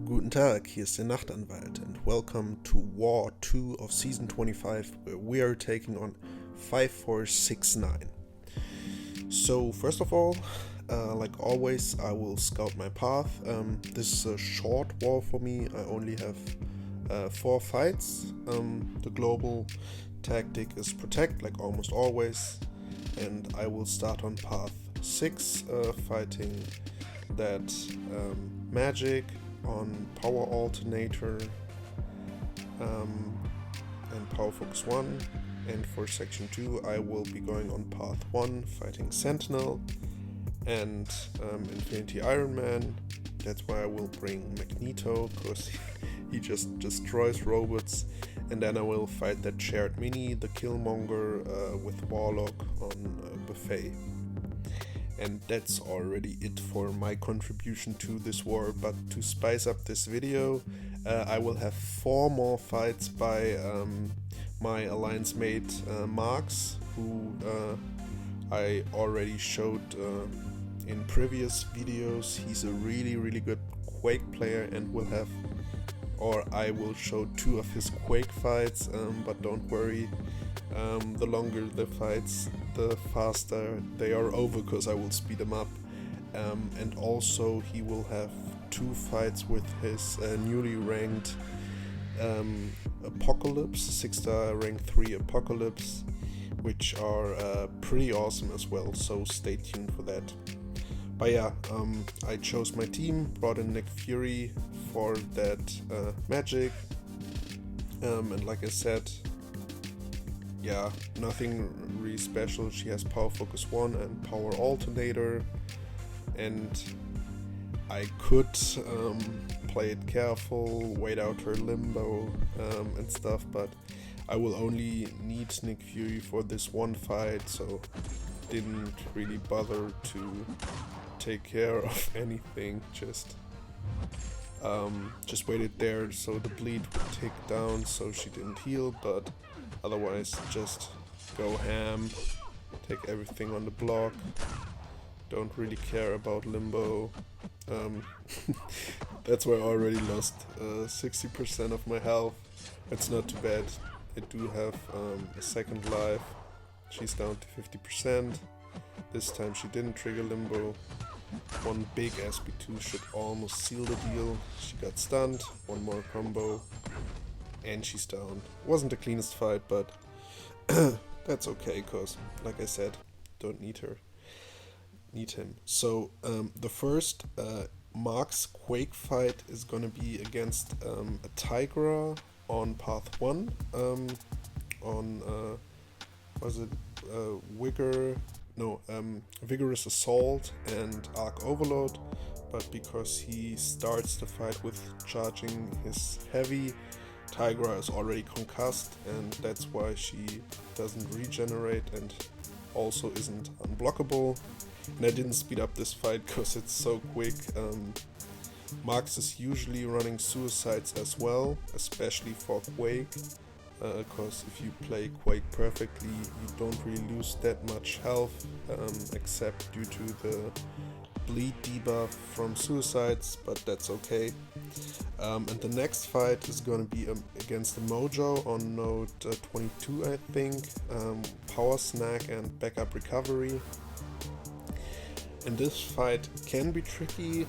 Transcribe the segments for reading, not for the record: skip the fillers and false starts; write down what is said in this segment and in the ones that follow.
Guten Tag, hier ist der Nachtanwalt and welcome to War 2 of Season 25, where we are taking on 5469. So first of all, like always, I will scout my path. This is a short war for me. I only have 4 fights. The global tactic is protect, like almost always, and I will start on path 6, fighting that magic on power alternator and power focus 1, and for section 2 I will be going on path 1 fighting sentinel and infinity Iron Man. That's why I will bring Magneto, because he just destroys robots, and then I will fight that shared mini, the Killmonger, with Warlock on Buffet. And that's already it for my contribution to this war. But to spice up this video, I will have 4 more fights by my Alliance Mate Marx, who I already showed in previous videos. He's a really good Quake player, and I will show 2 of his Quake fights, but don't worry, the longer the fights, the faster they are over, because I will speed them up. And also he will have 2 fights with his newly ranked Apocalypse, 6-star rank 3 Apocalypse, which are pretty awesome as well, so stay tuned for that. But yeah, I chose my team, brought in Nick Fury for that magic, and like I said, yeah, nothing really special. She has power focus 1 and power alternator, and I could play it careful, wait out her limbo and stuff, but I will only need Nick Fury for this one fight, so didn't really bother to take care of anything, just waited there so the bleed would tick down so she didn't heal, but otherwise just go ham, take everything on the block, don't really care about limbo. That's why I already lost 60% of my health. It's not too bad. I do have a second life. She's down to 50%. This time she didn't trigger limbo. One big SB2 should almost seal the deal. She got stunned, one more combo, and she's down. Wasn't the cleanest fight, but that's okay, cause like I said, don't need him. So the first Marx Quake fight is gonna be against a Tigra on path 1, on vigorous assault and arc overload, but because he starts the fight with charging his heavy, Tigra is already concussed, and that's why she doesn't regenerate and also isn't unblockable. And I didn't speed up this fight because it's so quick. Marx is usually running suicides as well, especially for Quake, because if you play Quake perfectly, you don't really lose that much health, except due to the bleed debuff from suicides, but that's okay. And the next fight is going to be against the Mojo on node 22, I think, power snack and backup recovery. And this fight can be tricky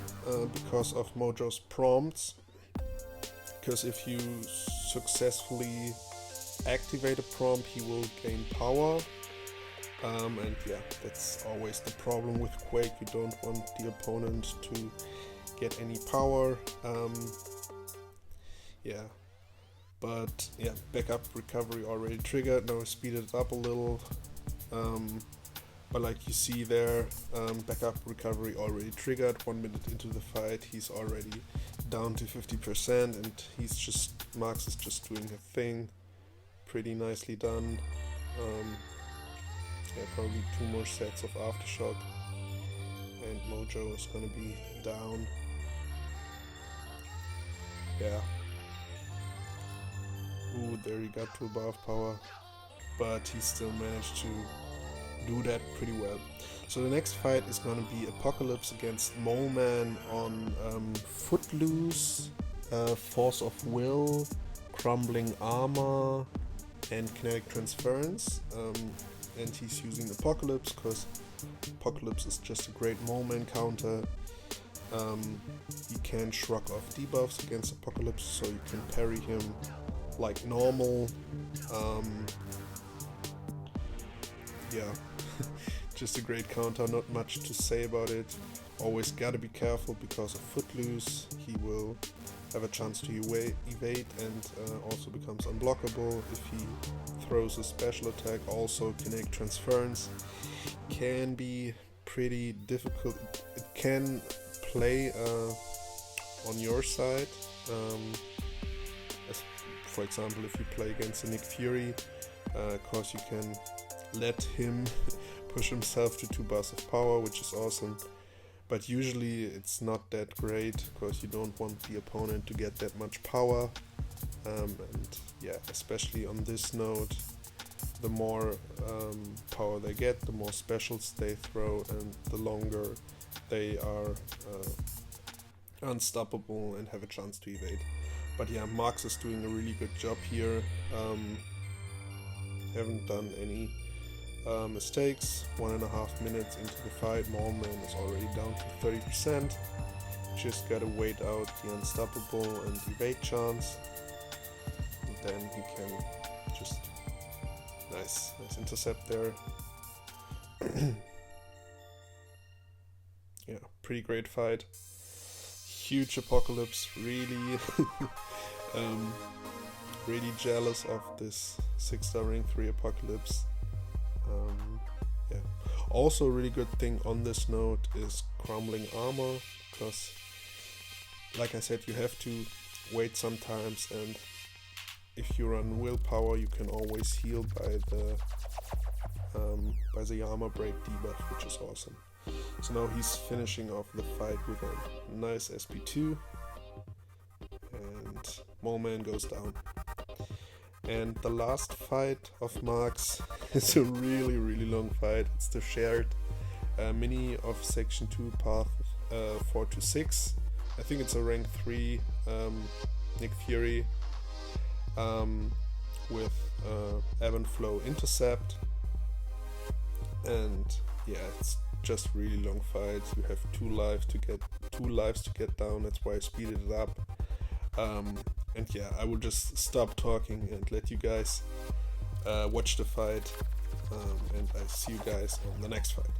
because of Mojo's prompts, because if you successfully activate a prompt, he will gain power, and yeah, that's always the problem with Quake. You don't want the opponent to get any power. Yeah, but yeah, backup recovery already triggered. Now I speeded it up a little, but like you see there, backup recovery already triggered. 1 minute into the fight, he's already down to 50%, and Marx is just doing her thing. Pretty nicely done. Yeah, probably 2 more sets of aftershock, and Mojo is gonna be down. Yeah. Ooh, there he got to above power, but he still managed to do that pretty well. So the next fight is gonna be Apocalypse against Moleman on footloose force of will, crumbling armor, and kinetic transference. And he's using Apocalypse because Apocalypse is just a great Moleman counter. He can shrug off debuffs against Apocalypse, so you can parry him like normal. Yeah, just a great counter, not much to say about it. Always gotta be careful because of footloose. He will have a chance to evade and also becomes unblockable if he throws a special attack. Also, kinetic transference can be pretty difficult. It can play on your side. As for example, if you play against a Nick Fury, cause you can let him push himself to 2 bars of power, which is awesome. But usually it's not that great because you don't want the opponent to get that much power. And yeah, especially on this node, the more power they get, the more specials they throw, and the longer they are unstoppable and have a chance to evade. But yeah, Marx is doing a really good job here. Haven't done any mistakes. 1.5 minutes into the fight, Moleman is already down to 30%. Just gotta wait out the unstoppable and evade chance, and then he can just nice intercept there. Yeah, pretty great fight. Huge Apocalypse, really really jealous of this 6-star rank 3 Apocalypse. Yeah. Also, a really good thing on this node is crumbling armor, because like I said, you have to wait sometimes, and if you run willpower, you can always heal by the armor break debuff, which is awesome. So now he's finishing off the fight with a nice SP2, and Moleman goes down. And the last fight of Marx is a really long fight. It's the shared mini of section 2 path 4 to 6. I think it's a rank 3 Nick Fury with ebb and flow intercept. And yeah, it's just really long fights. You have 2 lives to get down. That's why I speeded it up. And yeah, I will just stop talking and let you guys watch the fight, and I see you guys on the next fight.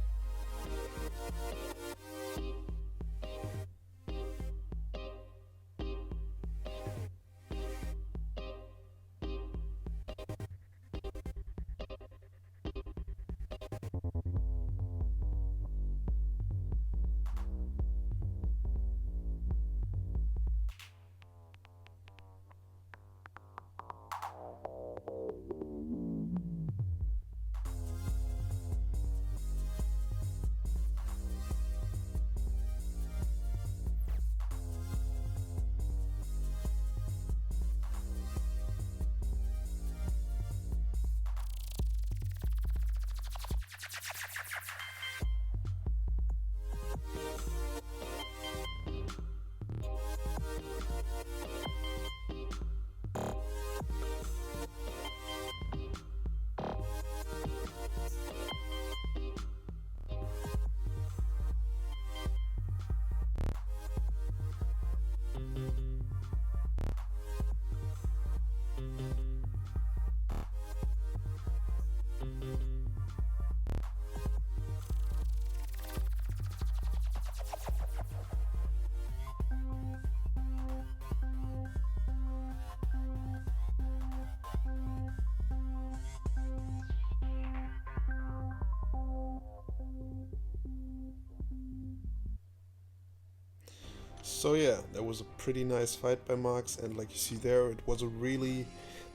So yeah, that was a pretty nice fight by Marx, and like you see there, it was a really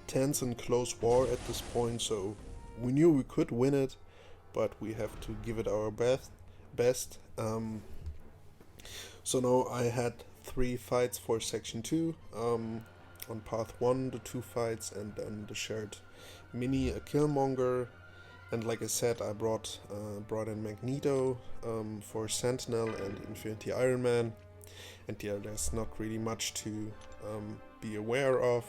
tense and close war at this point, so we knew we could win it, but we have to give it our best. So now I had 3 fights for section 2, on path 1 the 2 fights, and then the shared mini, a Killmonger, and like I said, I brought in Magneto for Sentinel and Infinity Iron Man. And yeah, there's not really much to be aware of.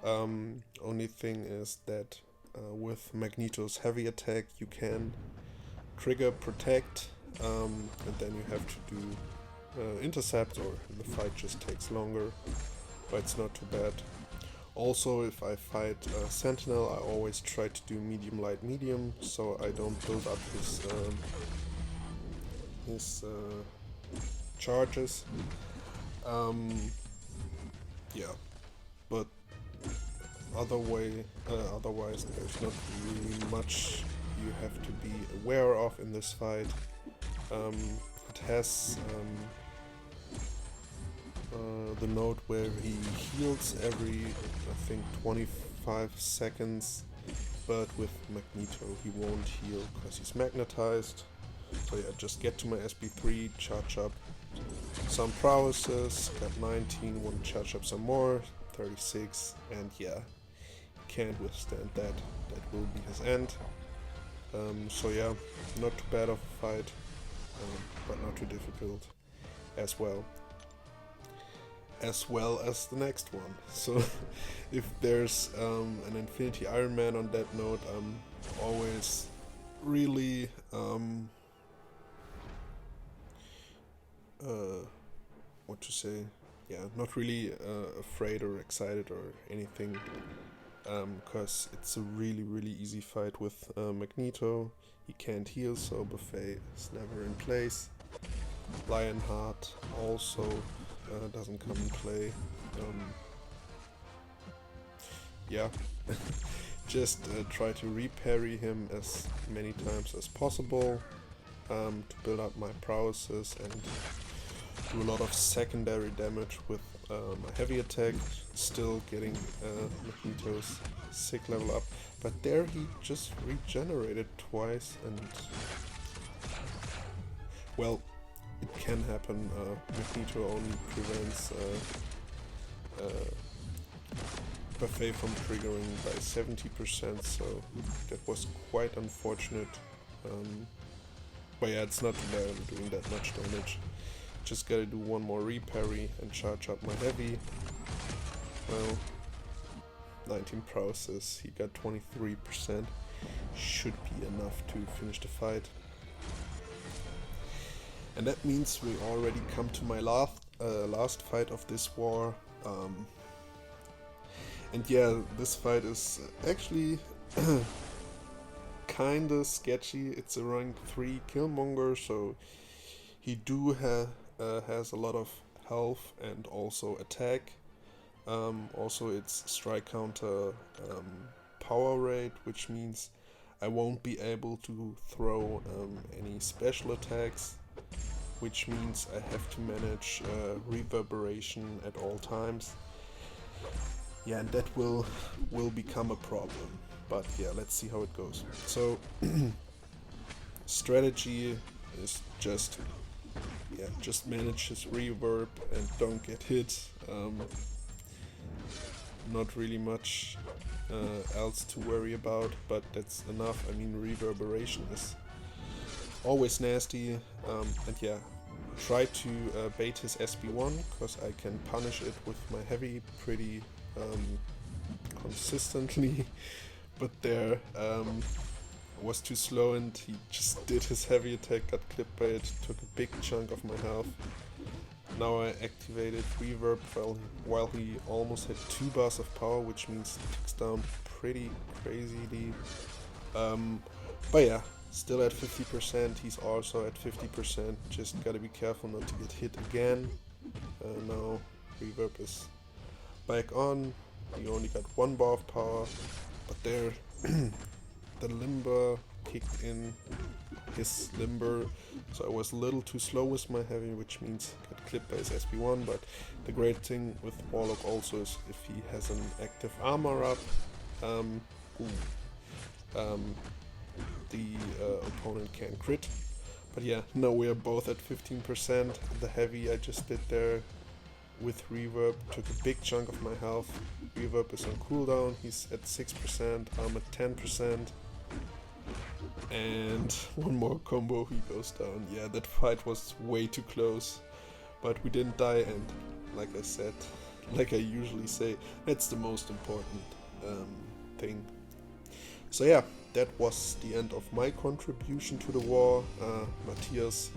Only thing is that with Magneto's heavy attack you can trigger protect, and then you have to do intercept, or the fight just takes longer, but it's not too bad. Also, if I fight Sentinel, I always try to do medium, light, medium, so I don't build up his charges. Yeah, but otherwise there's not really much you have to be aware of in this fight. It has the node where he heals every, I think, 25 seconds, but with Magneto he won't heal because he's magnetized. So yeah, just get to my SB3, charge up some prowesses, got 19, want to charge up some more, 36, and yeah, can't withstand that. That will be his end. So yeah, not too bad of a fight, but not too difficult as well. As well as the next one. So if there's an Infinity Iron Man on that note, I'm always really what to say, yeah, not really afraid or excited or anything, because it's a really easy fight with Magneto. He can't heal, so Buffet is never in place. Lionheart also doesn't come in play. Yeah, just try to reparry him as many times as possible to build up my prowesses and do a lot of secondary damage with my heavy attack, still getting Magneto's sick level up. But there he just regenerated twice, and well, it can happen. Magneto only prevents Buffet from triggering by 70%, so that was quite unfortunate. But yeah, it's not too bad, I'm doing that much damage. Just gotta do one more reparry and charge up my heavy. Well, 19 prowesses, he got 23%. Should be enough to finish the fight. And that means we already come to my last fight of this war. And yeah, this fight is actually kinda sketchy. It's a rank 3 Killmonger, so he has a lot of health and also attack. Also its strike counter power rate, which means I won't be able to throw any special attacks, which means I have to manage reverberation at all times. Yeah, and that will become a problem. But yeah, let's see how it goes. So strategy is just manage his reverb and don't get hit. Not really much else to worry about, but that's enough. I mean, reverberation is always nasty, and yeah, try to bait his SB1 because I can punish it with my heavy pretty consistently. But there was too slow and he just did his heavy attack, got clipped by it, took a big chunk of my health. Now I activated reverb while he almost had 2 bars of power, which means he ticks down pretty crazily. But yeah, still at 50%, he's also at 50%, just gotta be careful not to get hit again. Now reverb is back on, he only got 1 bar of power, but there the limber kicked in, his limber, so I was a little too slow with my heavy, which means I got clipped by his SB1. But the great thing with Warlock also is if he has an active armor up, the opponent can crit. But yeah, now we are both at 15%. The heavy I just did there with reverb took a big chunk of my health. Reverb is on cooldown, he's at 6%, I'm at 10%. And one more combo, he goes down. Yeah, that fight was way too close. but we didn't die, and like I said, like I usually say, that's the most important thing. So yeah, that was the end of my contribution to the war. Matthias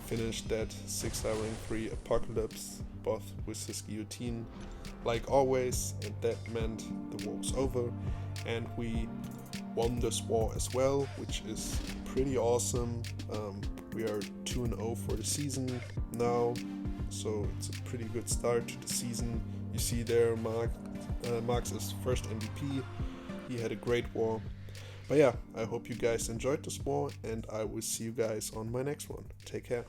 finished that 6-star rank 3 Apocalypse, both with his guillotine, like always, and that meant the war was over, and we won this war as well, which is pretty awesome. We are 2-0 for the season now, so it's a pretty good start to the season. You see there Marx's first MVP. He had a great war. But yeah, I hope you guys enjoyed this war, and I will see you guys on my next one. Take care.